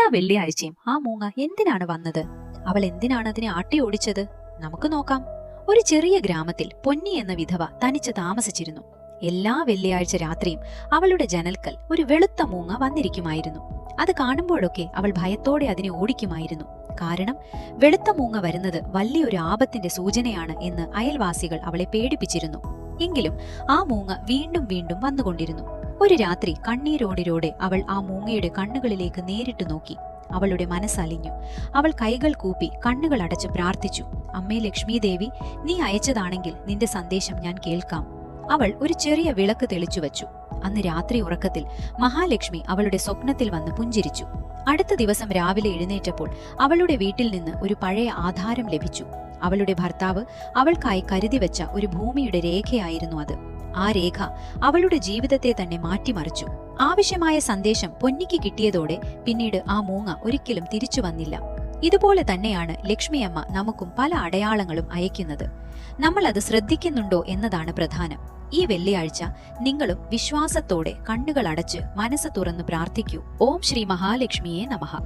വെള്ളിയാഴ്ചയും ആ മൂങ്ങ എന്തിനാണ് വന്നത്? അവൾ എന്തിനാണ് അതിനെ ആട്ടി ഓടിച്ചത്? നമുക്ക് നോക്കാം. ഒരു ചെറിയ ഗ്രാമത്തിൽ പൊന്നി എന്ന വിധവ തനിച്ച് താമസിച്ചിരുന്നു. എല്ലാ വെള്ളിയാഴ്ച രാത്രിയും അവളുടെ ജനൽക്കൽ ഒരു വെളുത്ത മൂങ്ങ വന്നിരിക്കുമായിരുന്നു. അത് കാണുമ്പോഴൊക്കെ അവൾ ഭയത്തോടെ അതിനെ ഓടിക്കുമായിരുന്നു. കാരണം വെളുത്ത മൂങ്ങ വരുന്നത് വലിയൊരു ആപത്തിന്റെ സൂചനയാണ് എന്ന് അയൽവാസികൾ അവളെ പേടിപ്പിച്ചിരുന്നു. എങ്കിലും ആ മൂങ്ങ വീണ്ടും വീണ്ടും വന്നുകൊണ്ടിരുന്നു. ഒരു രാത്രി കണ്ണീരോടിരോടെ അവൾ ആ മൂങ്ങയുടെ കണ്ണുകളിലേക്ക് നേരിട്ട് നോക്കി. അവളുടെ മനസ്സലിഞ്ഞു. അവൾ കൈകൾ കൂപ്പി കണ്ണുകൾ അടച്ച് പ്രാർത്ഥിച്ചു. അമ്മേ ലക്ഷ്മി ദേവി, നീ അയച്ചതാണെങ്കിൽ നിന്റെ സന്ദേശം ഞാൻ കേൾക്കാം. അവൾ ഒരു ചെറിയ വിളക്ക് തെളിച്ചു വച്ചു. അന്ന് രാത്രി ഉറക്കത്തിൽ മഹാലക്ഷ്മി അവളുടെ സ്വപ്നത്തിൽ വന്ന് പുഞ്ചിരിച്ചു. അടുത്ത ദിവസം രാവിലെ എഴുന്നേറ്റപ്പോൾ അവളുടെ വീട്ടിൽ നിന്ന് ഒരു പഴയ ആധാരം ലഭിച്ചു. അവളുടെ ഭർത്താവ് അവൾക്കായി കരുതി വെച്ച ഒരു ഭൂമിയുടെ രേഖയായിരുന്നു അത്. ആ രേഖ അവളുടെ ജീവിതത്തെ തന്നെ മാറ്റിമറിച്ചു. ആവശ്യമായ സന്ദേശം പൊന്നിക്ക് കിട്ടിയതോടെ പിന്നീട് ആ മൂങ്ങ ഒരിക്കലും തിരിച്ചു വന്നില്ല. ഇതുപോലെ തന്നെയാണ് ലക്ഷ്മിയമ്മ നമുക്കും പല അടയാളങ്ങളും അയക്കുന്നത്. നമ്മൾ അത് ശ്രദ്ധിക്കുന്നുണ്ടോ എന്നതാണ് പ്രധാനം. ഈ വെള്ളിയാഴ്ച നിങ്ങളും വിശ്വാസത്തോടെ കണ്ണുകൾ അടച്ച് മനസ്സ് തുറന്ന് പ്രാർത്ഥിക്കൂ. ഓം ശ്രീ മഹാലക്ഷ്മിയെ നമഃ.